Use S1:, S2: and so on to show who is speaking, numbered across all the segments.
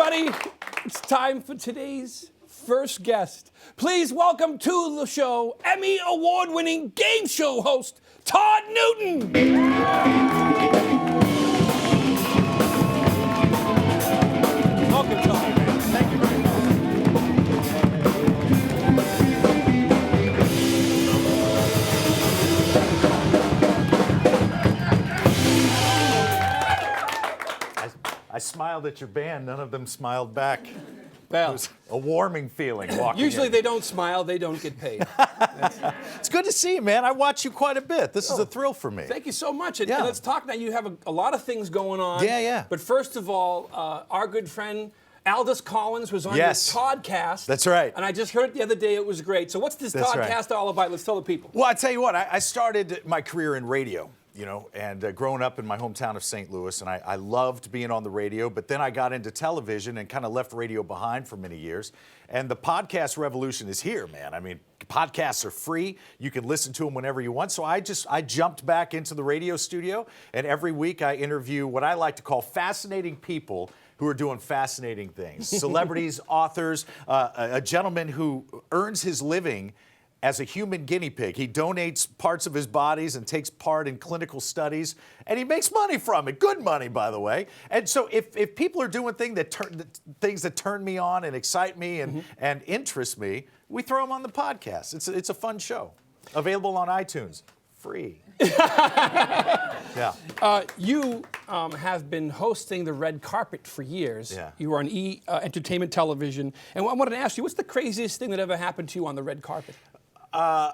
S1: everybody. It's time for today's first guest. Please welcome to the show Emmy Award-winning game show host, Todd Newton. Welcome, Todd.
S2: Thank you very much. I smiled at your band. None of them smiled back.
S1: Well,
S2: It was a warming feeling walking
S1: usually
S2: in.
S1: they don't smile, they don't get paid.
S2: It's good to see you, man. I watch you quite a bit. This is a thrill for me.
S1: Thank you so much. And,
S2: Yeah.
S1: and let's talk now. You have a lot of things going on.
S2: Yeah.
S1: But first of all, our good friend Aldous Collins was on
S2: Yes.
S1: your podcast.
S2: That's right.
S1: And I just heard it the other day. It was great. So what's this
S2: That's right.
S1: podcast all about? Let's tell the people.
S2: Well, I tell you what, I started my career in radio, and growing up in my hometown of St. Louis, and I loved being on the radio, but then I got into television and kind of left radio behind for many years. And the podcast revolution is here, man. I mean, podcasts are free. You can listen to them whenever you want. So I jumped back into the radio studio, and every week I interview what I like to call fascinating people who are doing fascinating things. Celebrities, authors, a gentleman who earns his living as a human guinea pig. He donates parts of his bodies and takes part in clinical studies, and he makes money from it. Good money, by the way. And so if people are doing things that turn me on and excite me and interest me, we throw them on the podcast. It's a fun show. Available on iTunes. Free. Yeah.
S1: You have been hosting the red carpet for years.
S2: Yeah.
S1: You were on Entertainment Television. And I wanted to ask you, what's the craziest thing that ever happened to you on the red carpet?
S2: I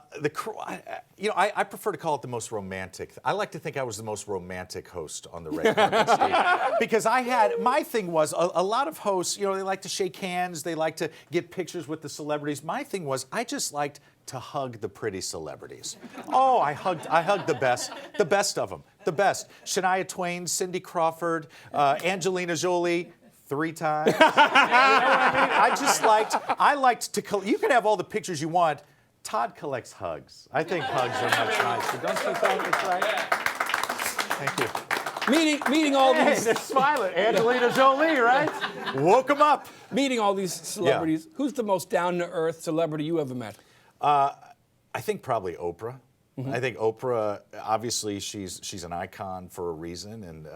S2: prefer to call it the most romantic. I like to think I was the most romantic host on the red carpet stage. Because my thing was, a lot of hosts, they like to shake hands, they like to get pictures with the celebrities. My thing was, I just liked to hug the pretty celebrities. Oh, I hugged the best of them, the best. Shania Twain, Cindy Crawford, Angelina Jolie, 3 times. You know what I mean? I liked to, you can have all the pictures you want. Todd collects hugs. I think hugs are much nicer. Don't you think it's right? Thank you.
S1: Meeting all these...
S2: They're smiling. Angelina Jolie, right? Woke them up.
S1: Meeting all these celebrities. Yeah. Who's the most down-to-earth celebrity you ever met?
S2: I think probably Oprah. Mm-hmm. I think Oprah, obviously, she's an icon for a reason, and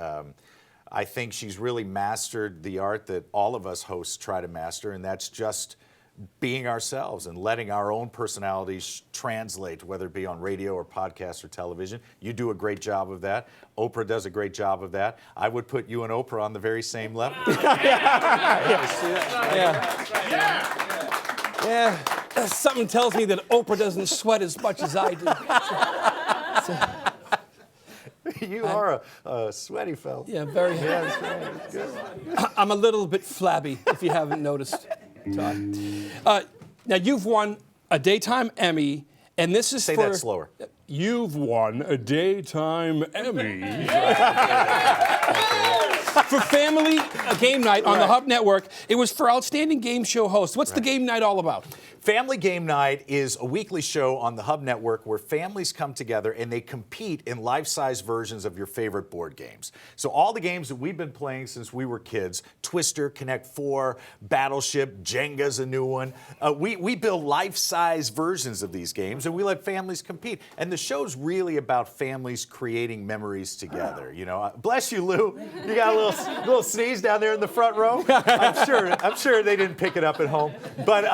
S2: I think she's really mastered the art that all of us hosts try to master, and that's just being ourselves and letting our own personalities translate, whether it be on radio or podcast or television. You do a great job of that. Oprah does a great job of that. I would put you and Oprah on the very same level.
S1: Yeah. Something tells me that Oprah doesn't sweat as much as I do.
S2: You are a sweaty fella.
S1: Yeah, very.
S2: Yeah, that's right. That's good.
S1: I'm a little bit flabby, if you haven't noticed, Todd. Now, you've won a Daytime Emmy, and this is
S2: Say that slower.
S1: You've won a Daytime Emmy. For Family Game Night on the Hub Network. It was for Outstanding Game Show Host. What's the game night all about?
S2: Family Game Night is a weekly show on the Hub Network where families come together and they compete in life-size versions of your favorite board games. So all the games that we've been playing since we were kids, Twister, Connect 4, Battleship, Jenga's a new one. We build life-size versions of these games and we let families compete. And the show's really about families creating memories together. Bless you, Lou. You got a little sneeze down there in the front row. I'm sure they didn't pick it up at home. But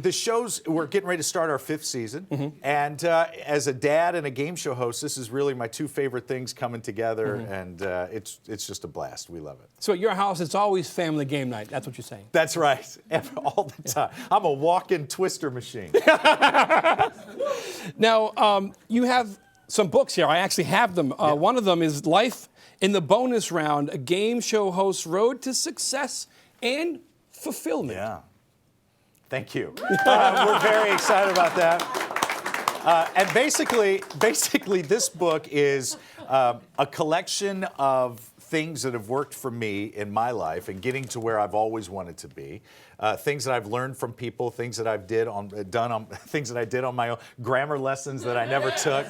S2: the shows, we're getting ready to start our 5th season. And as a dad and a game show host, this is really my 2 favorite things coming together. And it's just a blast. We love it.
S1: So at your house, it's always family game night. That's what you're saying.
S2: That's right. All the time. I'm a walk-in Twister machine.
S1: Now, you have some books here. I actually have them. One of them is Life in the Bonus Round, a game show host's road to success and fulfillment.
S2: Yeah. Thank you. We're very excited about that. And basically, this book is a collection of things that have worked for me in my life and getting to where I've always wanted to be. Things that I've learned from people, things that I've things that I did on my own, grammar lessons that I never took,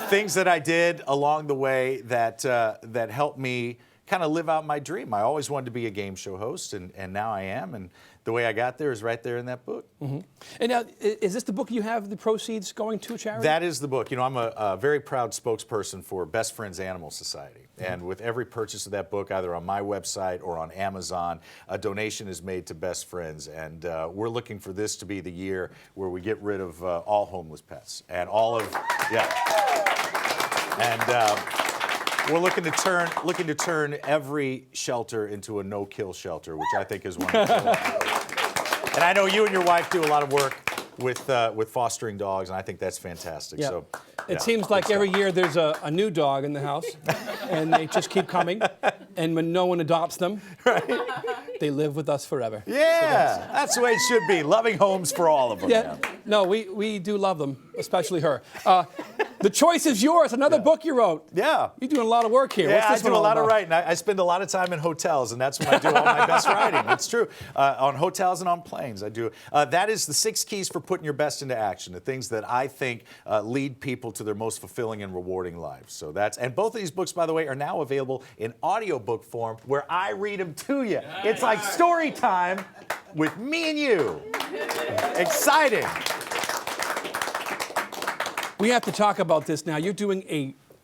S2: things that I did along the way that helped me kind of live out my dream. I always wanted to be a game show host, and now I am. And the way I got there is right there in that book.
S1: And now, is this the book you have the proceeds going to a charity?
S2: That is the book. You know, I'm a very proud spokesperson for Best Friends Animal Society. And with every purchase of that book, either on my website or on Amazon, a donation is made to Best Friends. And we're looking for this to be the year where we get rid of all homeless pets and all of, And we're looking to turn every shelter into a no-kill shelter, which I think is wonderful. And I know you and your wife do a lot of work with fostering dogs, and I think that's fantastic.
S1: Yeah.
S2: So,
S1: it seems like every year there's a new dog in the house, and they just keep coming. And when no one adopts them, they live with us forever.
S2: Yeah, so that's the way it should be. Loving homes for all of them.
S1: Yeah. No, we do love them, especially her. The choice is yours. Another book you wrote.
S2: Yeah.
S1: You're doing a lot of work here.
S2: Yeah,
S1: What's this
S2: I do
S1: one
S2: a lot
S1: all
S2: of
S1: about?
S2: writing. I spend a lot of time in hotels, and that's when I do all my best writing. It's true. On hotels and on planes, I do. That is the 6 keys for putting your best into action, the things that I think lead people to their most fulfilling and rewarding lives. So and both of these books, by the way, are now available in audiobook form where I read them to you. It's like story time with me and you. Exciting.
S1: We have to talk about this now. You're doing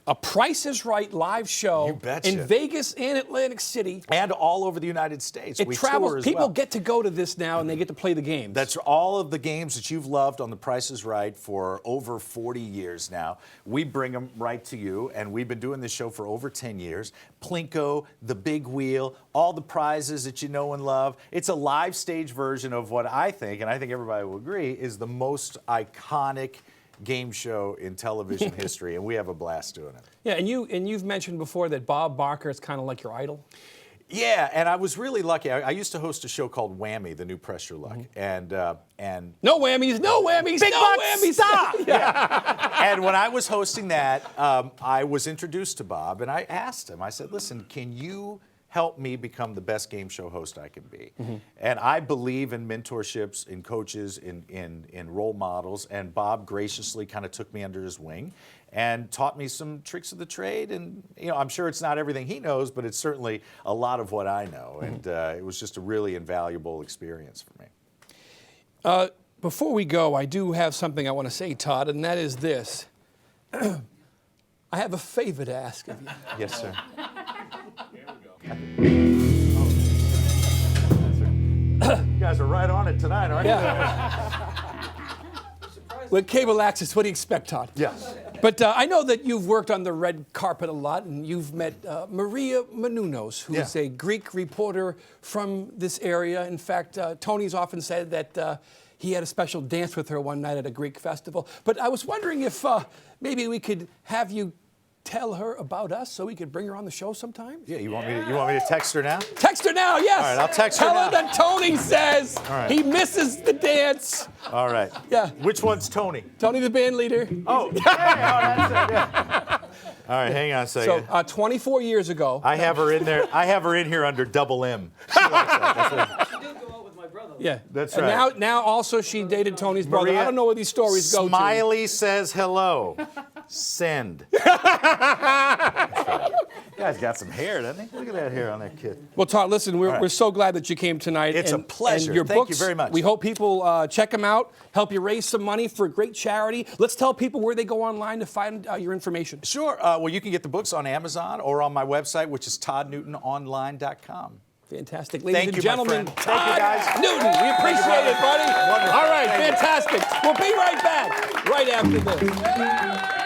S1: a Price is Right live show
S2: You betcha.
S1: in Vegas and Atlantic City.
S2: And all over the United States.
S1: It
S2: We
S1: travels.
S2: tour as
S1: People
S2: well.
S1: get to go to this now, and they get to play the games.
S2: That's all of the games that you've loved on The Price is Right for over 40 years now. We bring them right to you, and we've been doing this show for over 10 years. Plinko, the big wheel, all the prizes that you know and love. It's a live stage version of what I think, and I think everybody will agree, is the most iconic game show in television history, and we have a blast doing it.
S1: Yeah, and you've mentioned before that Bob Barker is kind of like your idol.
S2: Yeah, and I was really lucky. I used to host a show called Whammy, The New Press Your Luck, and
S1: No whammies, no whammies,
S2: Big
S1: no
S2: bucks,
S1: whammies.
S2: stop! And when I was hosting that, I was introduced to Bob, and I asked him. I said, "Listen, can you help me become the best game show host I can be?" And I believe in mentorships, in coaches, in role models. And Bob graciously kind of took me under his wing and taught me some tricks of the trade. And I'm sure it's not everything he knows, but it's certainly a lot of what I know. And it was just a really invaluable experience for me.
S1: Before we go, I do have something I want to say, Todd, and that is this. I have a favor to ask of you.
S2: Yes, sir. You guys are right on it tonight, aren't
S1: Yeah. With cable access, what do you expect, Todd?
S2: Yes.
S1: But I know that you've worked on the red carpet a lot, and you've met Maria Menounos, who is a Greek reporter from this area. In fact, Tony's often said that he had a special dance with her one night at a Greek festival. But I was wondering if maybe we could have you tell her about us so we could bring her on the show sometime?
S2: Yeah, you want me to text her now?
S1: Text her now, yes.
S2: All right, I'll text her
S1: Tell
S2: now.
S1: her that Tony says he misses the dance.
S2: All right.
S1: Yeah.
S2: Which one's Tony?
S1: Tony, the band leader.
S2: Oh, that's it. Yeah. All right, hang on a second.
S1: So 24 years ago.
S2: I have her in there. I have her in here under double M. She likes that.
S3: She did go out with my brother.
S1: Yeah.
S2: That's
S1: and
S2: right.
S1: Now also she dated Tony's brother.
S2: Maria,
S1: I don't know where these stories go to.
S2: Smiley says hello. Send. You guys got some hair, doesn't he? Look at that hair on that kid.
S1: Well, Todd, listen, we're,
S2: right.
S1: we're so glad that you came tonight.
S2: It's a pleasure.
S1: And your
S2: Thank you
S1: books,
S2: very much.
S1: We hope people check them out, help you raise some money for a great charity. Let's tell people where they go online to find your information.
S2: Sure. Well, you can get the books on Amazon or on my website, which is toddnewtononline.com.
S1: Fantastic. Ladies
S2: Thank
S1: and
S2: you, my
S1: gentlemen,
S2: friend. Thank you, guys.
S1: Todd Newton. We appreciate it, buddy.
S2: Wonderful.
S1: All right,
S2: Thank you.
S1: fantastic. We'll be right back right after this.